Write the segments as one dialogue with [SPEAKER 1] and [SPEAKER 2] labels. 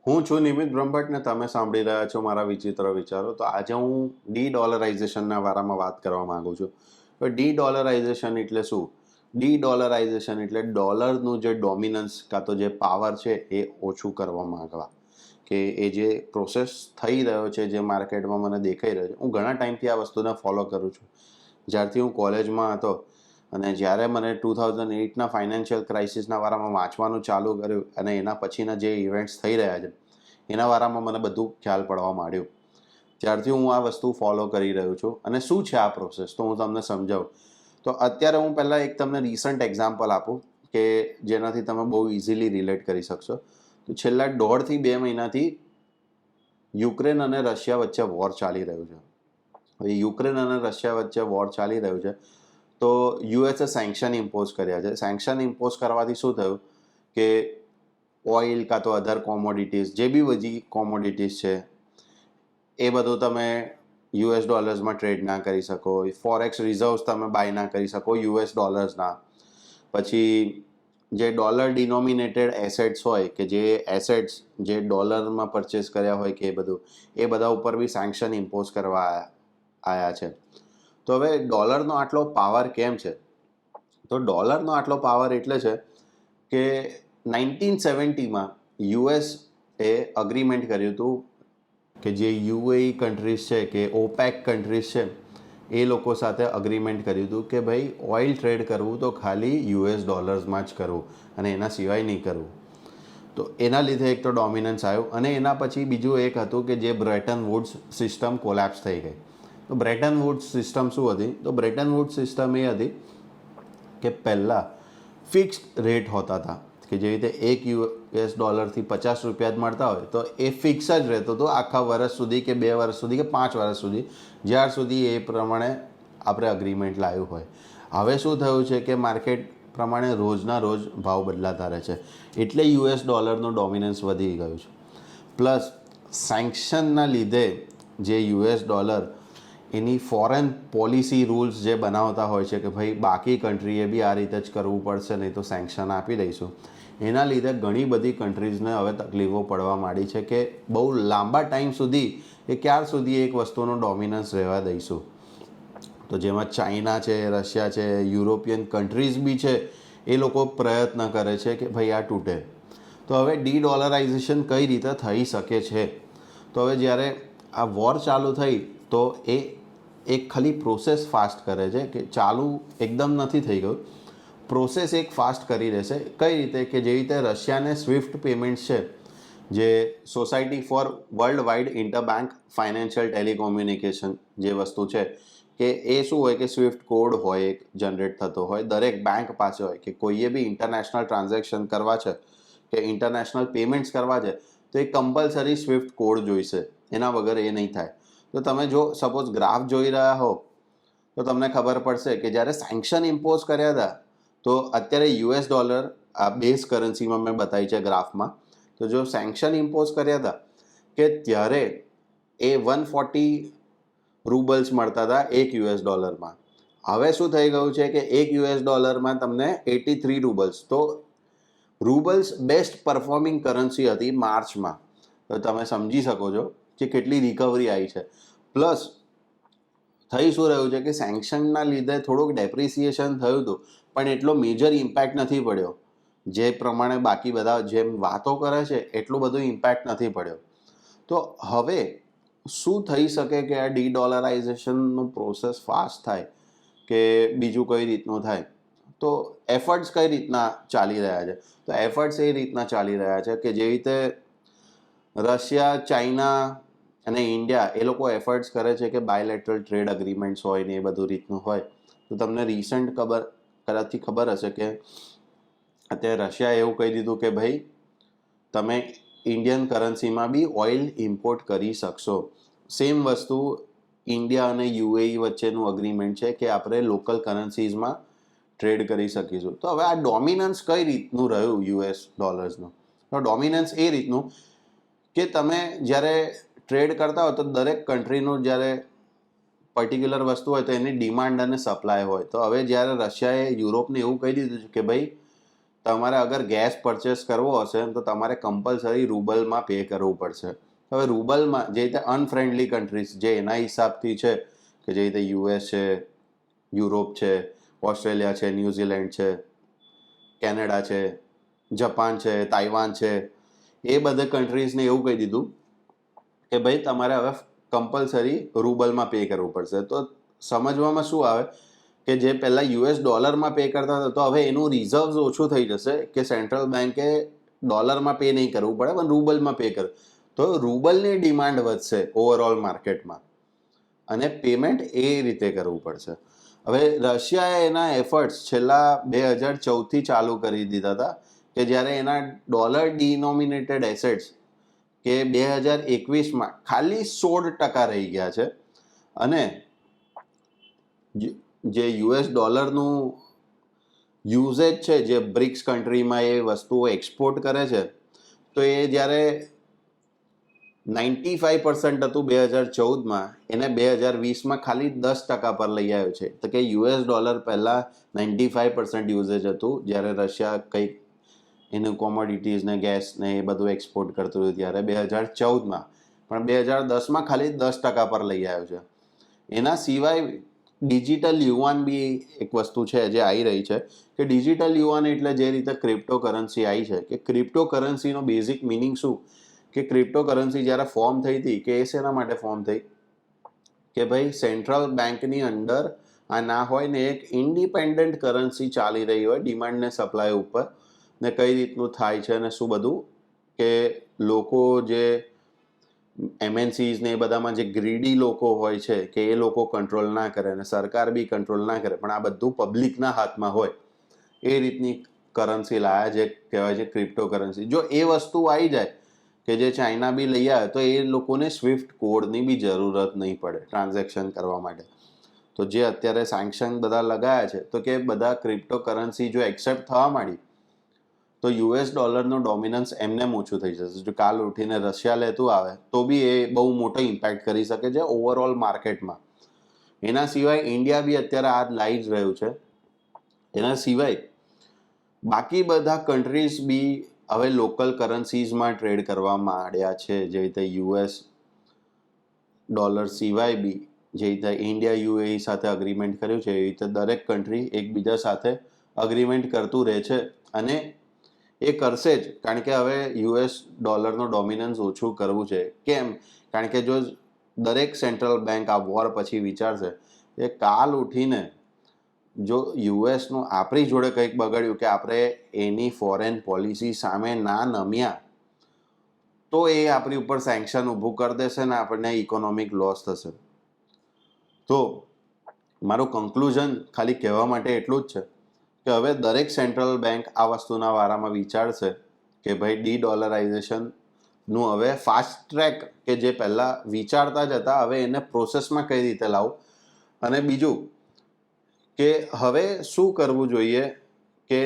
[SPEAKER 1] હું છું નિમિત બ્રહ્મભટ્ટ ને તમે સાંભળી રહ્યા છો મારા વિચિત્ર વિચારો. તો આજે હું ડી ડોલરાઇઝેશનના વારામાં વાત કરવા માંગુ છું. તો ડી ડોલરાઇઝેશન એટલે શું? ડી ડોલરાઇઝેશન એટલે ડોલરનું જે ડોમિનન્સ કાં તો જે પાવર છે એ ઓછું કરવા માંગવા. કે એ જે પ્રોસેસ થઈ રહ્યો છે, જે માર્કેટમાં મને દેખાઈ રહ્યો છે, હું ઘણા ટાઈમથી આ વસ્તુને ફોલો કરું છું. જ્યારથી હું કોલેજમાં હતો અને જ્યારે મને 2008ના ફાઇનાન્શિયલ ક્રાઇસિસના વારામાં વાંચવાનું ચાલુ કર્યું અને એના પછીના જે ઇવેન્ટ્સ થઈ રહ્યા છે એના વારામાં મને બધું ખ્યાલ પડવા માંડ્યું. ત્યારથી હું આ વસ્તુ ફોલો કરી રહ્યો છું. અને શું છે આ પ્રોસેસ તો હું તમને સમજાવું. તો અત્યારે હું પહેલાં એક તમને રિસન્ટ એક્ઝામ્પલ આપું કે જેનાથી તમે બહુ ઇઝીલી રિલેટ કરી શકશો. તો છેલ્લા 1.5 થી 2 મહિનાથી યુક્રેન અને રશિયા વચ્ચે વોર ચાલી રહ્યું છે. હવે યુક્રેન અને રશિયા વચ્ચે વોર ચાલી રહ્યું છે તો યુએસએ સેન્ક્શન ઇમ્પોઝ કર્યા છે. સેન્ક્શન ઇમ્પોઝ કરવાથી શું થયું કે ઓઇલ કાં તો અધર કોમોડિટીઝ, જે બી બધી કોમોડિટીઝ છે એ બધું તમે યુએસ ડોલર્સમાં ટ્રેડ ના કરી શકો. ફોરેક્સ રિઝર્વ્સ તમે બાય ના કરી શકો યુએસ ડોલર્સના. પછી જે ડોલર ડિનોમિનેટેડ એસેટ્સ હોય કે જે એસેટ્સ જે ડોલરમાં પરચેસ કર્યા હોય કે એ બધા ઉપર બી સેન્ક્શન ઇમ્પોઝ કરવા આવ્યા છે. તો હવે ડોલરનો આટલો પાવર કેમ છે? તો ડોલરનો આટલો પાવર એટલે છે કે 1970માં યુએસ એ અગ્રીમેન્ટ કર્યું હતું કે જે યુએઈ કન્ટ્રીઝ છે કે ઓપેક કન્ટ્રીઝ છે એ લોકો સાથે અગ્રીમેન્ટ કર્યું હતું કે ભાઈ ઓઇલ ટ્રેડ કરવું તો ખાલી યુએસ ડોલર્સમાં જ કરવું અને એના સિવાય નહીં કરવું. તો એના લીધે એક તો ડોમિનન્સ આવ્યું અને એના પછી બીજું એક હતું કે જે બ્રેટન વુડ્સ સિસ્ટમ કોલેપ્સ થઈ ગઈ. તો બ્રેટન વુડ્સ સિસ્ટમ શું હતી? તો બ્રેટન વુડ્સ સિસ્ટમ એ હતી કે પહેલાં ફિક્સ્ડ રેટ હોતા હતા કે જે રીતે એક યુએસ ડોલરથી 50 રૂપિયા જ મળતા હોય તો એ ફિક્સ જ રહેતો હતો આખા વર્ષ સુધી કે 2 વર્ષ સુધી કે 5 વર્ષ સુધી, જ્યાર સુધી એ પ્રમાણે આપણે અગ્રીમેન્ટ લાવ્યું હોય. હવે શું થયું છે કે માર્કેટ પ્રમાણે રોજના રોજ ભાવ બદલાતા રહે છે એટલે યુએસ ડોલરનું ડોમિનન્સ વધી ગયું છે. પ્લસ સેન્ક્શનના લીધે જે યુએસ ડોલર એની ફોરેન પોલિસી રૂલ્સ જે બનાવતા હોય છે કે ભાઈ બાકી કન્ટ્રીએ બી આ રીતે જ કરવું પડશે નહીં તો સેન્ક્શન આપી દઈશું, એના લીધે ઘણી બધી કન્ટ્રીઝને હવે તકલીફો પડવા માંડી છે કે બહુ લાંબા ટાઈમ સુધી કે ક્યાર સુધી એક વસ્તુનો ડોમિનન્સ રહેવા દઈશું. તો જેમાં ચાઇના છે, રશિયા છે, યુરોપિયન કન્ટ્રીઝ બી છે, એ લોકો પ્રયત્ન કરે છે કે ભાઈ આ તૂટે. તો હવે ડી ડોલરાઇઝેશન કઈ રીતે થઈ શકે છે? તો હવે જ્યારે આ વોર ચાલુ થઈ તો એ એક ખાલી પ્રોસેસ ફાસ્ટ કરે છે કે ચાલુ એકદમ નથી થઈ ગયું, પ્રોસેસ એક ફાસ્ટ કરી દેશે. કઈ રીતે? કે જે રીતે રશિયાને સ્વિફ્ટ પેમેન્ટ્સ છે, જે society for world wide interbank financial telecommunication જે વસ્તુ છે કે એ શું હોય કે સ્વિફ્ટ કોડ હોય એક જનરેટ થતો હોય દરેક બેંક પાસે હોય કે કોઈએ બી ઇન્ટરનેશનલ ટ્રાન્ઝેક્શન કરવા છે કે ઇન્ટરનેશનલ પેમેન્ટ્સ કરવા છે તો એ કમ્પલસરી સ્વિફ્ટ કોડ જોઈશે, એના વગર એ નહીં થાય. તો તમે જો સપોઝ ગ્રાફ જોઈ રહ્યા હો તો તમને ખબર પડશે કે જ્યારે સેન્ક્શન ઇમ્પોઝ કર્યા હતા તો અત્યારે યુએસ ડોલર આ બેઝ કરન્સીમાં મેં બતાવી છે ગ્રાફમાં. તો જો સેન્ક્શન ઇમ્પોઝ કર્યા હતા કે ત્યારે એ 140 રૂબલ્સ મળતા હતા એક યુએસ ડોલરમાં. હવે શું થઈ ગયું છે કે એક યુએસ ડોલરમાં તમને 83 રૂબલ્સ. તો રૂબલ્સ બેસ્ટ પરફોર્મિંગ કરન્સી હતી માર્ચમાં. તો તમે સમજી શકો છો કે કેટલી રિકવરી આવી છે. પ્લસ થઈ શું રહ્યું છે કે સેન્ક્શનના લીધે થોડુંક ડેપ્રિસિએશન થયું હતું પણ એટલો મેજર ઇમ્પેક્ટ નથી પડ્યો. જે પ્રમાણે બાકી બધા જેમ વાતો કરે છે એટલું બધું ઇમ્પેક્ટ નથી પડ્યો. તો હવે શું થઈ શકે કે આ ડી ડોલરાઇઝેશનનું પ્રોસેસ ફાસ્ટ થાય કે બીજું કઈ રીતનું થાય? તો એફર્ટ્સ કઈ રીતના ચાલી રહ્યા છે? તો એફર્ટ્સ એ રીતના ચાલી રહ્યા છે કે જે રીતે રશિયા, ચાઇના અને ઇન્ડિયા એ લોકો એફર્ટ્સ કરે છે કે બાયલેટરલ ટ્રેડ અગ્રીમેન્ટ્સ હોય ને એ બધું રીતનું હોય. તો તમને રિસન્ટ કદાચથી ખબર હશે કે અત્યારે રશિયાએ એવું કહી દીધું કે ભાઈ તમે ઇન્ડિયન કરન્સીમાં બી ઓઇલ ઇમ્પોર્ટ કરી શકશો. સેમ વસ્તુ ઇન્ડિયા અને યુએઈ વચ્ચેનું અગ્રીમેન્ટ છે કે આપણે લોકલ કરન્સીઝમાં ટ્રેડ કરી શકીશું. તો હવે આ ડોમિનન્સ કઈ રીતનું રહ્યું યુએસ ડોલર્સનું? તો ડોમિનન્સ એ રીતનું કે તમે જ્યારે ટ્રેડ કરતા હો તો દરેક કન્ટ્રીનું જ્યારે પર્ટિક્યુલર વસ્તુ હોય તો એની ડિમાન્ડ અને સપ્લાય હોય. તો હવે જ્યારે રશિયાએ યુરોપને એવું કહી દીધું છે કે ભાઈ તમારે અગર ગેસ પરચેસ કરવો હશે તો તમારે કમ્પલસરી રૂબલમાં પે કરવું પડશે. હવે રૂબલમાં જે રીતે અનફ્રેન્ડલી કન્ટ્રીઝ જે એના હિસાબથી છે કે જે રીતે યુએસ છે, યુરોપ છે, ઓસ્ટ્રેલિયા છે, ન્યૂઝીલેન્ડ છે, કેનેડા છે, જાપાન છે, તાઇવાન છે, એ બધા કન્ટ્રીઝને એવું કહી દીધું કે ભાઈ તમારે હવે કમ્પલસરી રૂબલમાં પે કરવું પડશે. તો સમજવામાં શું આવે કે જે પહેલાં યુએસ ડોલરમાં પે કરતા હતા તો હવે એનું રિઝર્વ્સ ઓછું થઈ જશે કે સેન્ટ્રલ બેન્કે ડોલરમાં પે નહીં કરવું પડે પણ રૂબલમાં પે કરે, તો રૂબલની ડિમાન્ડ વધશે ઓવરઓલ માર્કેટમાં અને પેમેન્ટ એ રીતે કરવું પડશે. હવે રશિયાએ એના એફર્ટ્સ છેલ્લા 2014થી ચાલુ કરી દીધા હતા કે જ્યારે એના ડોલર ડિનોમિનેટેડ એસેટ્સ કે 2021માં ખાલી 16% રહી ગયા છે અને જે યુએસ ડોલરનું યુઝેજ છે જે બ્રિક્સ કન્ટ્રીમાં એ વસ્તુઓ એક્સપોર્ટ કરે છે તો એ જ્યારે 95% હતું 2014માં એને 2020માં ખાલી 10% પર લઈ આવ્યો છે. તો કે યુએસ ડોલર પહેલાં 95% યુઝેજ હતું જ્યારે રશિયા કંઈક એનું કોમોડિટીઝ ને ગેસ ને એ બધું એક્સપોર્ટ કરતું હતું ત્યારે 2014માં, પણ 2010માં ખાલી 10% પર લઈ આવ્યો છે. એના સિવાય ડિજિટલ યુઆન બી એક વસ્તુ છે જે આવી રહી છે કે ડિજિટલ યુઆન એટલે જે રીતે ક્રિપ્ટો કરન્સી આવી છે કે ક્રિપ્ટો કરન્સીનો બેઝિક મિનિંગ શું કે ક્રિપ્ટો કરન્સી જ્યારે ફોર્મ થઈ હતી કે એ શેના માટે ફોર્મ થઈ કે ભાઈ સેન્ટ્રલ બેંકની અંડર આ ના હોય ને એક ઇન્ડિપેન્ડન્ટ કરન્સી ચાલી રહી હોય ડિમાન્ડ ને સપ્લાય ઉપર ને કઈ રીતનું થાય છે અને શું બધું કે લોકો જે એમએનસીઝ ને એ બધામાં જે ગ્રીડી લોકો હોય છે કે એ લોકો કંટ્રોલ ના કરે અને સરકાર બી કંટ્રોલ ના કરે પણ આ બધું પબ્લિકના હાથમાં હોય એ રીતની કરન્સી લાયા જે કહેવાય છે ક્રિપ્ટો કરન્સી. જો એ વસ્તુ આવી જાય કે જે ચાઇના બી લઈ આવે તો એ લોકોને સ્વિફ્ટ કોડની બી જરૂરત નહીં પડે ટ્રાન્ઝેક્શન કરવા માટે. તો જે અત્યારે સેન્કશન બધા લગાયા છે તો કે બધા ક્રિપ્ટો કરન્સી જો એક્સેપ્ટ થવા માંડી તો યુએસ ડોલરનું ડોમિનન્સ એમનેમ ઓછું થઈ જશે. જો કાલ ઉઠીને રશિયા લેતું આવે તો બી એ બહુ મોટો ઇમ્પેક્ટ કરી શકે છે ઓવરઓલ માર્કેટમાં. એના સિવાય ઇન્ડિયા બી અત્યારે આ લાવી જ રહ્યું છે. એના સિવાય બાકી બધા કન્ટ્રીઝ બી હવે લોકલ કરન્સીઝમાં ટ્રેડ કરવા માંડ્યા છે જે રીતે યુએસ ડોલર સિવાય બી જે રીતે ઇન્ડિયા યુએઈ સાથે અગ્રીમેન્ટ કર્યું છે એ રીતે દરેક કન્ટ્રી એકબીજા સાથે અગ્રીમેન્ટ કરતું રહે છે અને એ કરશે જ કારણ કે હવે યુએસ ડોલરનો ડોમિનન્સ ઓછું કરવું છે. કેમ? કારણ કે જો દરેક સેન્ટ્રલ બેંક આ વોર પછી વિચારશે કે કાલ ઉઠીને જો યુએસનું આપણી જોડે કંઈક બગડ્યું કે આપણે એની ફોરેન પોલિસી સામે ના નમ્યા તો એ આપણી ઉપર સેન્કશન ઊભું કરી દેશે ને આપણને ઇકોનોમિક લોસ થશે. તો મારું કન્ક્લુઝન ખાલી કહેવા માટે એટલું જ છે કે હવે દરેક સેન્ટ્રલ બેંક આ વસ્તુના વારામાં વિચારશે કે ભાઈ ડી ડોલરાઇઝેશનનું હવે ફાસ્ટ ટ્રેક કે જે પહેલાં વિચારતા જ હતા હવે એને પ્રોસેસમાં કઈ રીતે લાવું અને બીજું કે હવે શું કરવું જોઈએ કે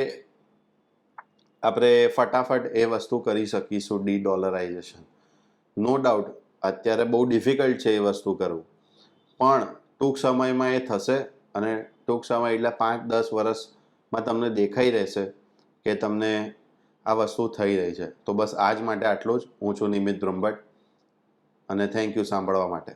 [SPEAKER 1] આપણે ફટાફટ એ વસ્તુ કરી શકીશું ડી ડોલરાઇઝેશન. નો ડાઉટ અત્યારે બહુ ડિફિકલ્ટ છે એ વસ્તુ કરવું પણ ટૂંક સમયમાં એ થશે અને ટૂંક સમય એટલે 5-10 વર્ષમાં તમને દેખાઈ રહેશે કે તમને આ વસ્તુ થઈ રહી છે. તો બસ આજ માટે આટલું જ. હું છું નિમિત બ્રહ્મભટ્ટ અને થેન્ક યુ સાંભળવા માટે.